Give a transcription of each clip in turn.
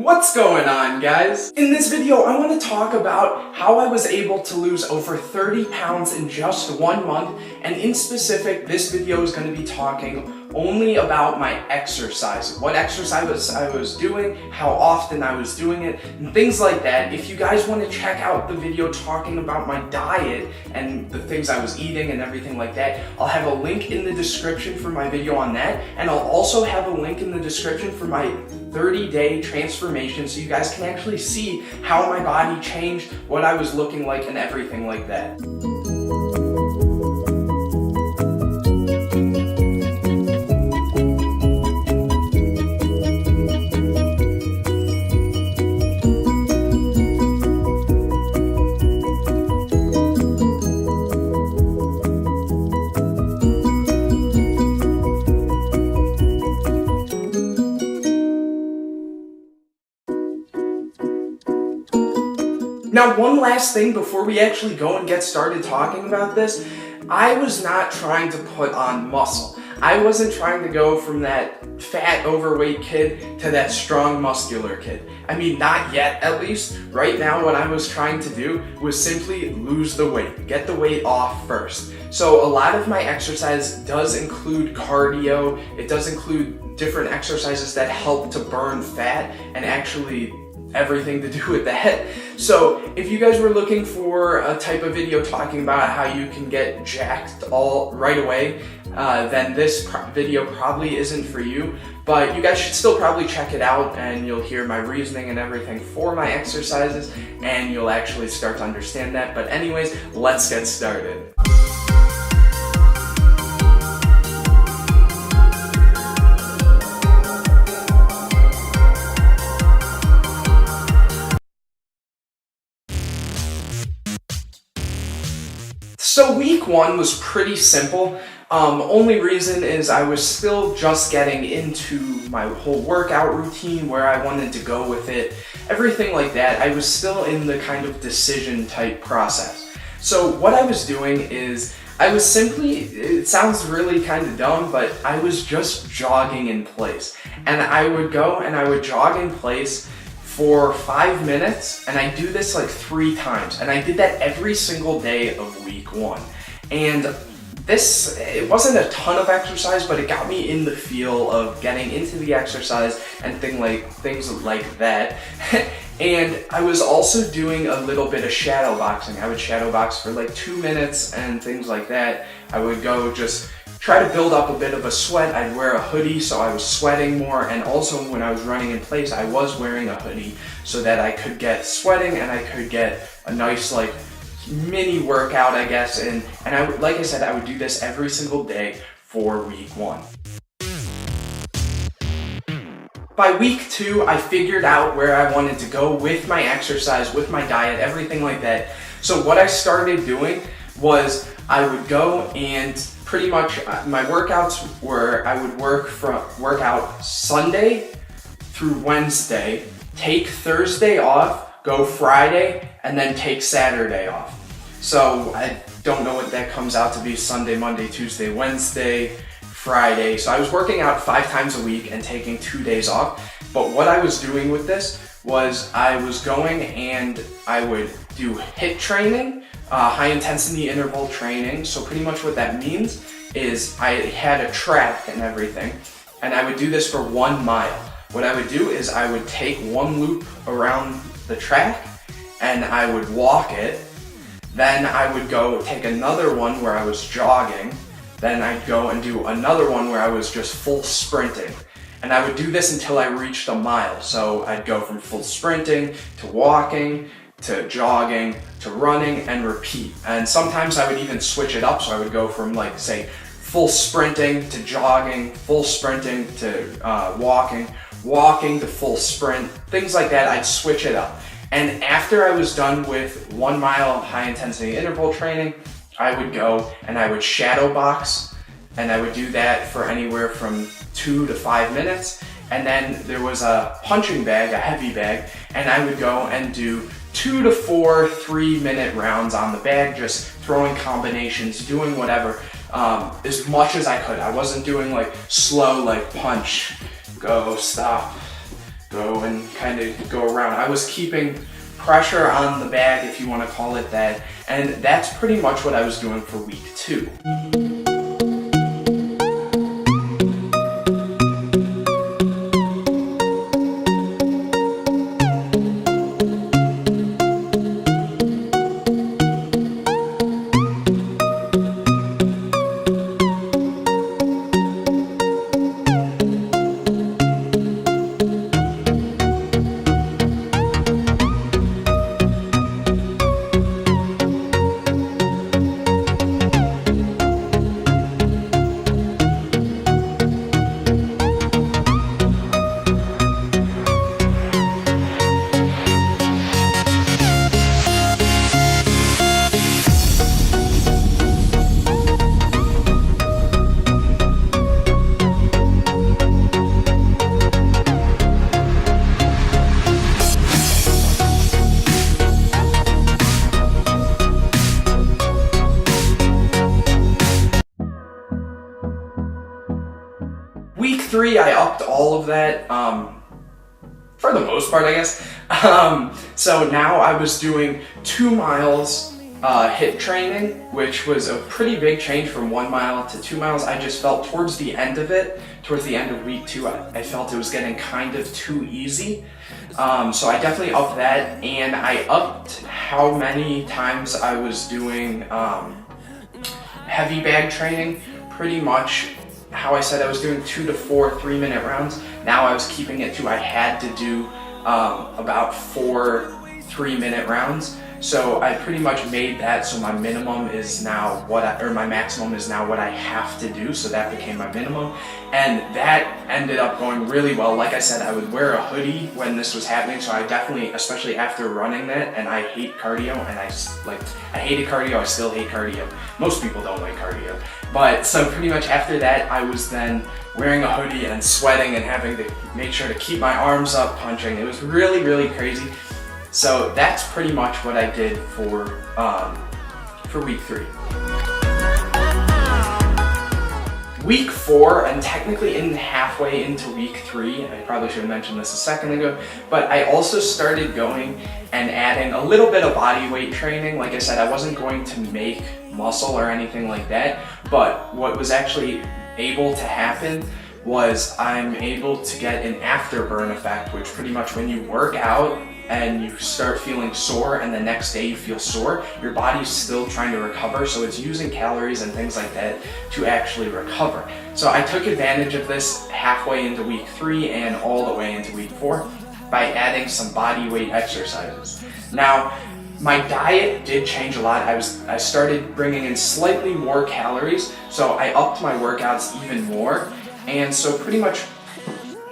What's going on, guys? In this video, I want to talk about how I was able to lose over 30 pounds in just 1 month, and in specific, this video is going to be talking only about my exercise, what exercise I was doing, how often I was doing it, and things like that. If you guys want to check out the video talking about my diet and the things I was eating and everything like that, I'll have a link in the description for my video on that, and I'll also have a link in the description for my 30-day transformation so you guys can actually see how my body changed, what I was looking like, and everything like that. Now, one last thing before we actually go and get started talking about this, I was not trying to put on muscle. I wasn't trying to go from that fat, overweight kid to that strong, muscular kid. I mean, not yet, at least. Right now, what I was trying to do was simply lose the weight, get the weight off first. So a lot of my exercise does include cardio. It does include different exercises that help to burn fat and actually everything to do with that. So if you guys were looking for a type of video talking about how you can get jacked all right away, then this video probably isn't for you, but you guys should still probably check it out and you'll hear my reasoning and everything for my exercises and you'll actually start to understand that. But anyways, let's get started. So week 1 was pretty simple. Only reason is I was still just getting into my whole workout routine, where I wanted to go with it, everything like that. I was still in the kind of decision type process. So what I was doing is I was simply, it sounds really kind of dumb, but I was just jogging in place. And I would go and I would jog in place for 5 minutes, and I do this like 3 times, and I did that every single day of week 1. And it wasn't a ton of exercise, but it got me in the feel of getting into the exercise and things like that. And I was also doing a little bit of shadow boxing. I would shadow box for like 2 minutes and things like that. I would go just try to build up a bit of a sweat. I'd wear a hoodie so I was sweating more, and also when I was running in place I was wearing a hoodie so that I could get sweating and I could get a nice like mini workout, I guess, and like I said, I would do this every single day for week 1. By week 2, I figured out where I wanted to go with my exercise, with my diet, everything like that. So what I started doing was I would go and pretty much my workouts were I would work out Sunday through Wednesday, take Thursday off, go Friday, and then take Saturday off. So I don't know what that comes out to be: Sunday, Monday, Tuesday, Wednesday, Friday. So I was working out 5 times a week and taking 2 days off. But what I was doing with this was I was going and I would do HIIT training, high intensity interval training. So pretty much what that means is I had a track and everything, and I would do this for 1 mile. What I would do is I would take 1 loop around the track and I would walk it. Then I would go take another one where I was jogging. Then I'd go and do another one where I was just full sprinting. And I would do this until I reached a mile. So I'd go from full sprinting to walking to jogging to running and repeat. And sometimes I would even switch it up. So I would go from like, say, full sprinting to jogging, full sprinting to walking to full sprint, things like that. I'd switch it up. And after I was done with 1 mile high intensity interval training, I would go and I would shadow box, and I would do that for anywhere from 2 to 5 minutes. And then there was a punching bag, a heavy bag, and I would go and do 2 to 4 3-minute rounds on the bag, just throwing combinations, doing whatever, as much as I could. I wasn't doing like slow, like punch, go, stop, go and kind of go around. I was keeping pressure on the bag, if you want to call it that, and that's pretty much what I was doing for week 2. Week 3, I upped all of that, for the most part, I guess. So now I was doing 2 miles HIIT training, which was a pretty big change from 1 mile to 2 miles. I just felt towards the end of it, towards the end of week 2, I felt it was getting kind of too easy. So I definitely upped that, and I upped how many times I was doing heavy bag training. Pretty much how I said I was doing 2 to 4 3-minute rounds. Now I was keeping it to, I had to do about 4 3-minute rounds. So I pretty much made that so my minimum is now my maximum is now what I have to do. So that became my minimum, and that ended up going really well. Like I said, I would wear a hoodie when this was happening. So I definitely, especially after running that, and I hate cardio, and I hated cardio. I still hate cardio. Most people don't like cardio, but so pretty much after that, I was then wearing a hoodie and sweating and having to make sure to keep my arms up punching. It was really, really crazy. So that's pretty much what I did for week 3. Week 4, and technically in halfway into week 3, I probably should have mentioned this a second ago, but I also started going and adding a little bit of body weight training. Like I said, I wasn't going to make muscle or anything like that, but what was actually able to happen was I'm able to get an afterburn effect, which pretty much when you work out and you start feeling sore and the next day you feel sore, your body's still trying to recover, so it's using calories and things like that to actually recover. So I took advantage of this halfway into week 3 and all the way into week 4 by adding some body weight exercises. Now, my diet did change a lot. I started bringing in slightly more calories, so I upped my workouts even more. And so pretty much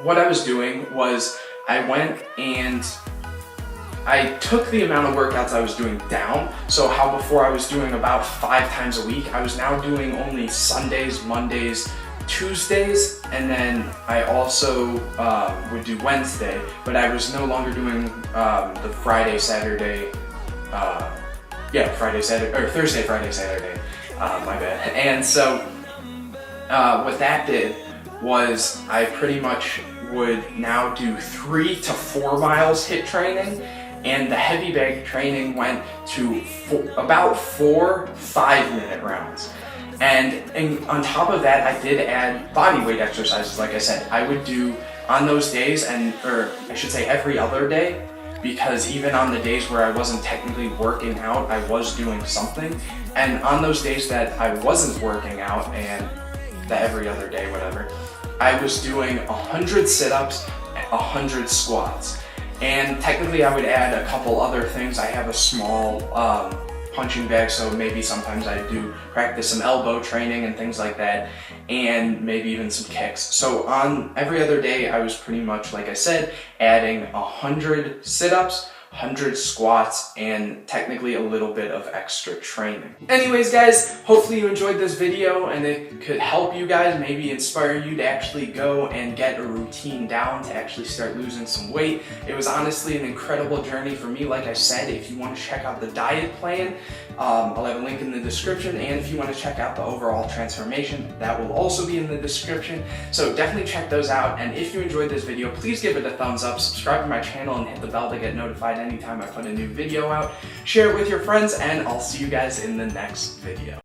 what I was doing was I went and I took the amount of workouts I was doing down. So how before I was doing about 5 times a week, I was now doing only Sundays, Mondays, Tuesdays, and then I also would do Wednesday, but I was no longer doing the Friday, Saturday, Thursday, Friday, Saturday, my bad. And so what that did was I pretty much would now do 3 to 4 miles HIIT training, and the heavy bag training went to about 4 5-minute rounds. And on top of that, I did add body weight exercises. Like I said, I would do on those days, or I should say every other day, because even on the days where I wasn't technically working out, I was doing something. And on those days that I wasn't working out, and the every other day, whatever, I was doing 100 sit-ups, 100 squats. And technically I would add a couple other things. I have a small punching bag, so maybe sometimes I do practice some elbow training and things like that, and maybe even some kicks. So on every other day, I was pretty much, like I said, adding 100 sit-ups, 100 squats, and technically a little bit of extra training. Anyways guys, hopefully you enjoyed this video and it could help you guys, maybe inspire you to actually go and get a routine down to actually start losing some weight. It was honestly an incredible journey for me. Like I said, if you want to check out the diet plan, I'll have a link in the description, and if you want to check out the overall transformation, that will also be in the description. So definitely check those out, and if you enjoyed this video, please give it a thumbs up, subscribe to my channel, and hit the bell to get notified anytime I put a new video out. Share it with your friends, and I'll see you guys in the next video.